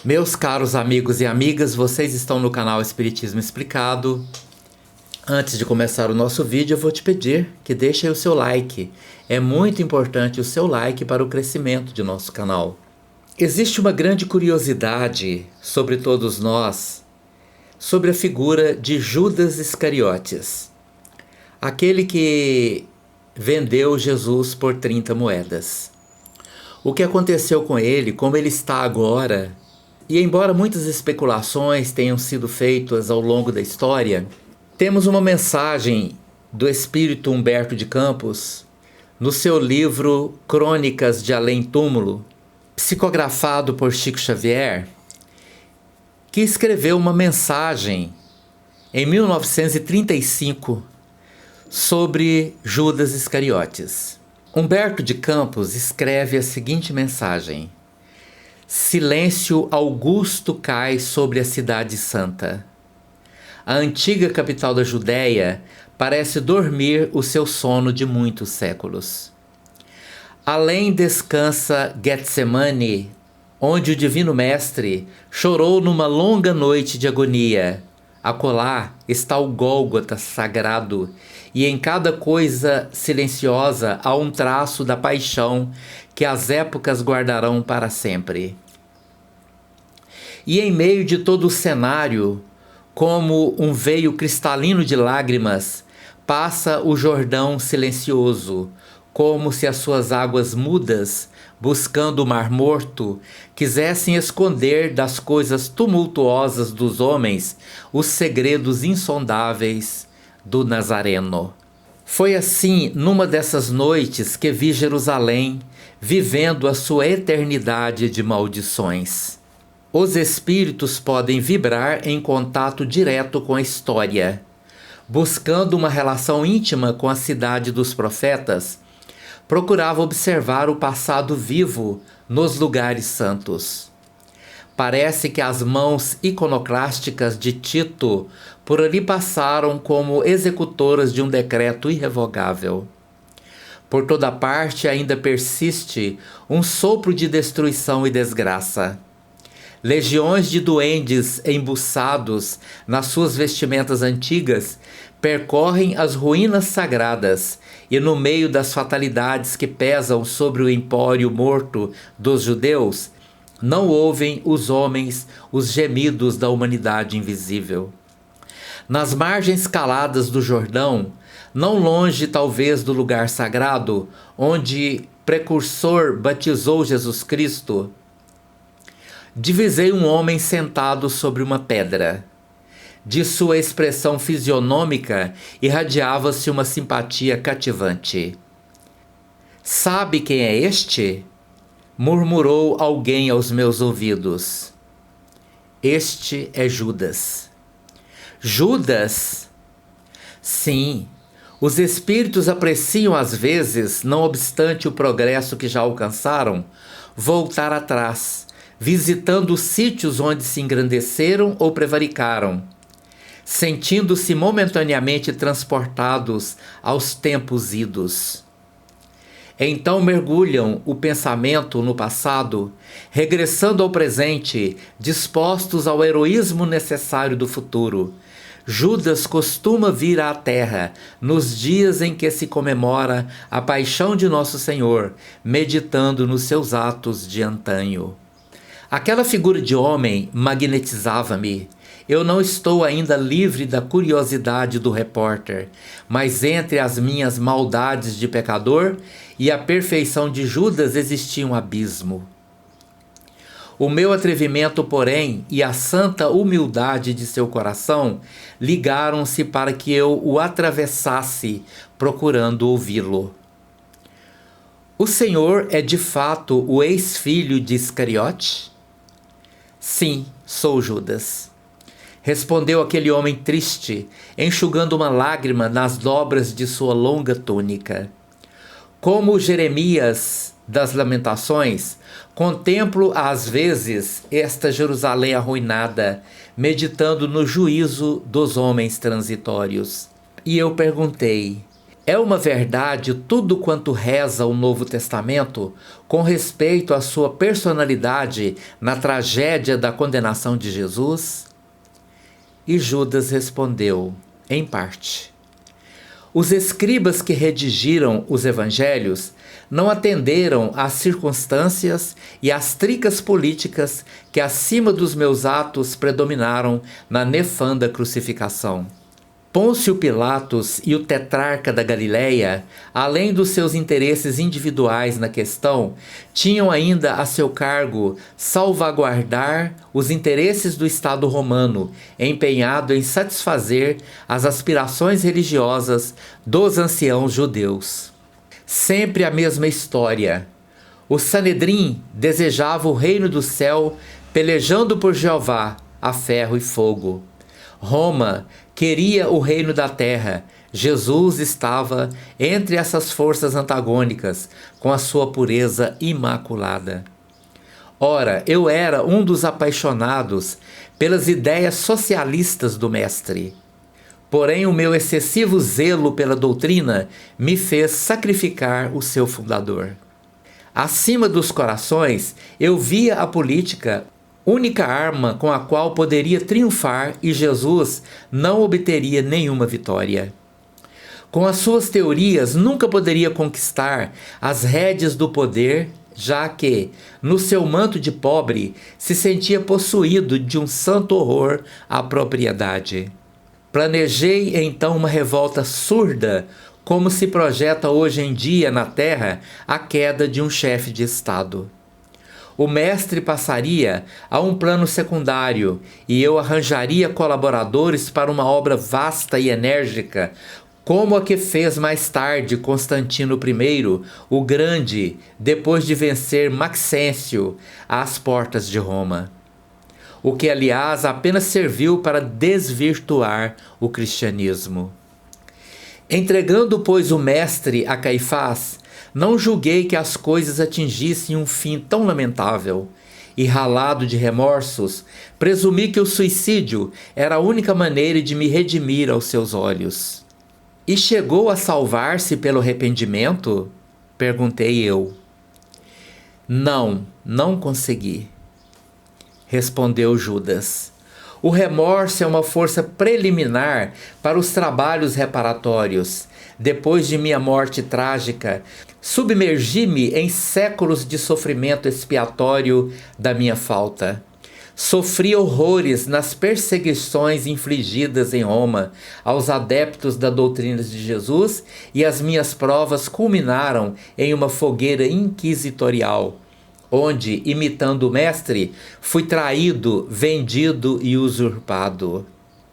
Meus caros amigos e amigas, vocês estão no canal Espiritismo Explicado. Antes de começar o nosso vídeo, eu vou te pedir que deixe aí o seu like. É muito importante o seu like para o crescimento de nosso canal. Existe uma grande curiosidade sobre todos nós, sobre a figura de Judas Iscariotes, aquele que vendeu Jesus por 30 moedas. O que aconteceu com ele, como ele está agora. E embora muitas especulações tenham sido feitas ao longo da história, temos uma mensagem do espírito Humberto de Campos no seu livro Crônicas de Além Túmulo, psicografado por Chico Xavier, que escreveu uma mensagem em 1935 sobre Judas Iscariotes. Humberto de Campos escreve a seguinte mensagem: silêncio augusto cai sobre a cidade santa. A antiga capital da Judéia parece dormir o seu sono de muitos séculos. Além descansa Getsemane, onde o Divino Mestre chorou numa longa noite de agonia. Acolá está o Gólgota sagrado, e em cada coisa silenciosa há um traço da paixão que as épocas guardarão para sempre. E em meio de todo o cenário, como um veio cristalino de lágrimas, passa o Jordão silencioso, como se as suas águas mudas, buscando o Mar Morto, quisessem esconder das coisas tumultuosas dos homens os segredos insondáveis do Nazareno. Foi assim, numa dessas noites, que vi Jerusalém vivendo a sua eternidade de maldições. Os espíritos podem vibrar em contato direto com a história, buscando uma relação íntima com a cidade dos profetas. Procurava observar o passado vivo nos lugares santos. Parece que as mãos iconoclásticas de Tito por ali passaram como executoras de um decreto irrevogável. Por toda parte ainda persiste um sopro de destruição e desgraça. Legiões de duendes embuçados nas suas vestimentas antigas percorrem as ruínas sagradas e, no meio das fatalidades que pesam sobre o empório morto dos judeus, não ouvem os homens os gemidos da humanidade invisível. Nas margens caladas do Jordão, não longe talvez do lugar sagrado, onde precursor batizou Jesus Cristo, divisei um homem sentado sobre uma pedra. De sua expressão fisionômica irradiava-se uma simpatia cativante. Sabe quem é este? Murmurou alguém aos meus ouvidos. Este é Judas. Judas? Sim, os espíritos apreciam às vezes, não obstante o progresso que já alcançaram, voltar atrás, visitando os sítios onde se engrandeceram ou prevaricaram, sentindo-se momentaneamente transportados aos tempos idos. Então mergulham o pensamento no passado, regressando ao presente, dispostos ao heroísmo necessário do futuro. Judas costuma vir à terra nos dias em que se comemora a paixão de Nosso Senhor, meditando nos seus atos de antanho. Aquela figura de homem magnetizava-me. Eu não estou ainda livre da curiosidade do repórter, mas entre as minhas maldades de pecador e a perfeição de Judas existia um abismo. O meu atrevimento, porém, e a santa humildade de seu coração ligaram-se para que eu o atravessasse, procurando ouvi-lo. O Senhor é de fato o ex-filho de Iscariote? Sim, sou Judas. Respondeu aquele homem triste, enxugando uma lágrima nas dobras de sua longa túnica. Como Jeremias das Lamentações, contemplo às vezes esta Jerusalém arruinada, meditando no juízo dos homens transitórios. E eu perguntei: É uma verdade tudo quanto reza o Novo Testamento com respeito à sua personalidade na tragédia da condenação de Jesus? E Judas respondeu, em parte. Os escribas que redigiram os evangelhos não atenderam às circunstâncias e às tricas políticas que acima dos meus atos predominaram na nefanda crucificação. Pôncio Pilatos e o tetrarca da Galileia, além dos seus interesses individuais na questão, tinham ainda a seu cargo salvaguardar os interesses do Estado romano, empenhado em satisfazer as aspirações religiosas dos anciãos judeus. Sempre a mesma história. O Sanedrim desejava o reino do céu, pelejando por Jeová a ferro e fogo. Roma queria o reino da terra. Jesus estava entre essas forças antagônicas, com a sua pureza imaculada. Ora, eu era um dos apaixonados pelas ideias socialistas do mestre. Porém, o meu excessivo zelo pela doutrina me fez sacrificar o seu fundador. Acima dos corações, eu via a política única arma com a qual poderia triunfar, e Jesus não obteria nenhuma vitória. Com as suas teorias, nunca poderia conquistar as rédeas do poder, já que, no seu manto de pobre, se sentia possuído de um santo horror à propriedade. Planejei então uma revolta surda, como se projeta hoje em dia na Terra a queda de um chefe de Estado. O mestre passaria a um plano secundário e eu arranjaria colaboradores para uma obra vasta e enérgica, como a que fez mais tarde Constantino I, o Grande, depois de vencer Maxêncio às portas de Roma. O que, aliás, apenas serviu para desvirtuar o cristianismo. Entregando, pois, o mestre a Caifás, não julguei que as coisas atingissem um fim tão lamentável, e, ralado de remorsos, presumi que o suicídio era a única maneira de me redimir aos seus olhos. E chegou a salvar-se pelo arrependimento? Perguntei eu. Não consegui, respondeu Judas. O remorso é uma força preliminar para os trabalhos reparatórios. Depois de minha morte trágica, submergi-me em séculos de sofrimento expiatório da minha falta. Sofri horrores nas perseguições infligidas em Roma aos adeptos da doutrina de Jesus, e as minhas provas culminaram em uma fogueira inquisitorial, onde, imitando o mestre, fui traído, vendido e usurpado.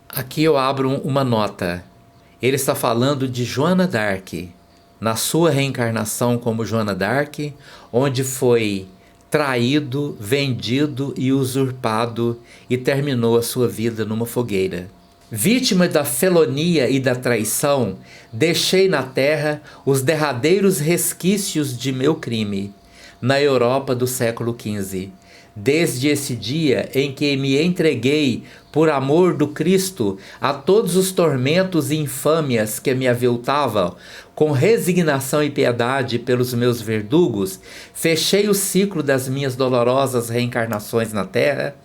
Aqui eu abro uma nota. Ele está falando de Joana d'Arc, na sua reencarnação como Joana d'Arc, onde foi traído, vendido e usurpado e terminou a sua vida numa fogueira. Vítima da felonia e da traição, deixei na terra os derradeiros resquícios de meu crime, na Europa do século XV. Desde esse dia em que me entreguei, por amor do Cristo, a todos os tormentos e infâmias que me aviltavam, com resignação e piedade pelos meus verdugos, fechei o ciclo das minhas dolorosas reencarnações na terra,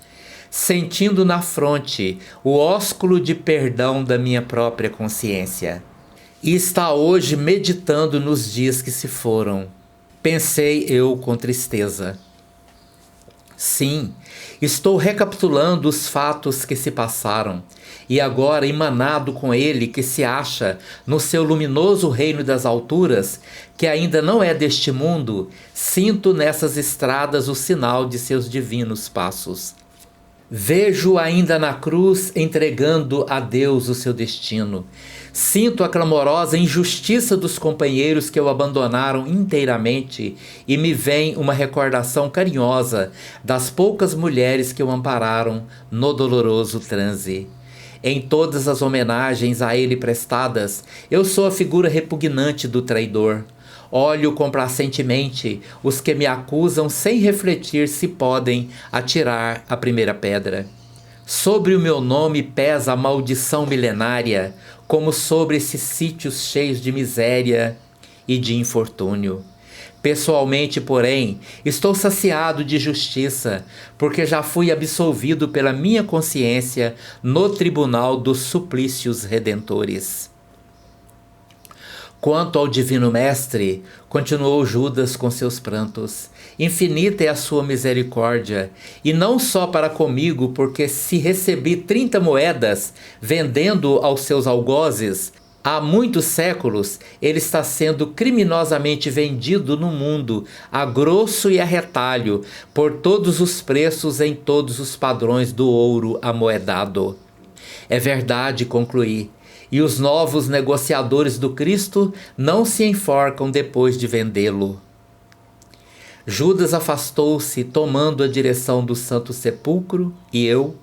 sentindo na fronte o ósculo de perdão da minha própria consciência. E está hoje meditando nos dias que se foram. Pensei eu com tristeza. Sim, estou recapitulando os fatos que se passaram, e agora, emanado com ele que se acha no seu luminoso reino das alturas, que ainda não é deste mundo, sinto nessas estradas o sinal de seus divinos passos. Vejo ainda na cruz entregando a Deus o seu destino. Sinto a clamorosa injustiça dos companheiros que o abandonaram inteiramente, e me vem uma recordação carinhosa das poucas mulheres que o ampararam no doloroso transe. Em todas as homenagens a ele prestadas, eu sou a figura repugnante do traidor. Olho complacentemente os que me acusam sem refletir se podem atirar a primeira pedra. Sobre o meu nome pesa a maldição milenária, como sobre esses sítios cheios de miséria e de infortúnio. Pessoalmente, porém, estou saciado de justiça, porque já fui absolvido pela minha consciência no tribunal dos suplícios redentores. Quanto ao Divino Mestre, continuou Judas com seus prantos, infinita é a sua misericórdia, e não só para comigo, porque se recebi 30 moedas, vendendo aos seus algozes, há muitos séculos ele está sendo criminosamente vendido no mundo, a grosso e a retalho, por todos os preços em todos os padrões do ouro amoedado. É verdade, concluí, e os novos negociadores do Cristo não se enforcam depois de vendê-lo. Judas afastou-se, tomando a direção do Santo Sepulcro, e eu,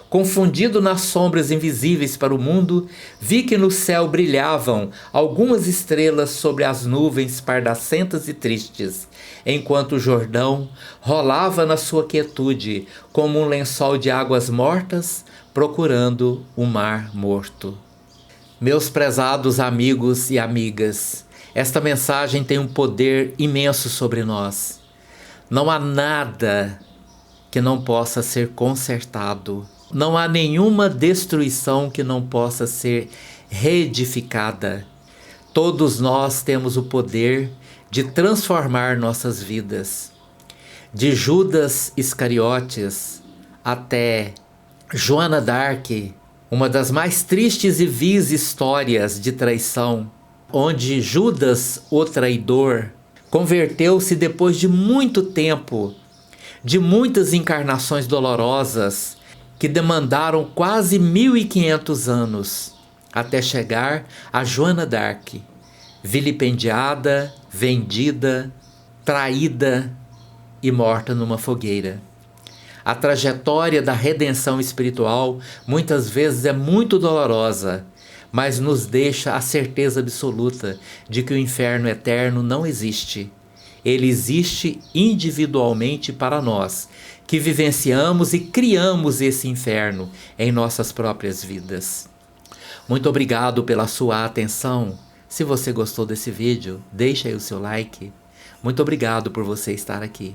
confundido nas sombras invisíveis para o mundo, vi que no céu brilhavam algumas estrelas sobre as nuvens pardacentas e tristes, enquanto o Jordão rolava na sua quietude como um lençol de águas mortas, procurando o mar morto. Meus prezados amigos e amigas, esta mensagem tem um poder imenso sobre nós. Não há nada que não possa ser consertado. Não há nenhuma destruição que não possa ser reedificada. Todos nós temos o poder de transformar nossas vidas. De Judas Iscariotes até Joana d'Arc, uma das mais tristes e vis histórias de traição, onde Judas, o traidor, converteu-se depois de muito tempo, de muitas encarnações dolorosas, que demandaram quase 1500 anos, até chegar a Joana d'Arc, vilipendiada, vendida, traída e morta numa fogueira. A trajetória da redenção espiritual muitas vezes é muito dolorosa, mas nos deixa a certeza absoluta de que o inferno eterno não existe. Ele existe individualmente para nós, que vivenciamos e criamos esse inferno em nossas próprias vidas. Muito obrigado pela sua atenção. Se você gostou desse vídeo, deixe aí o seu like. Muito obrigado por você estar aqui.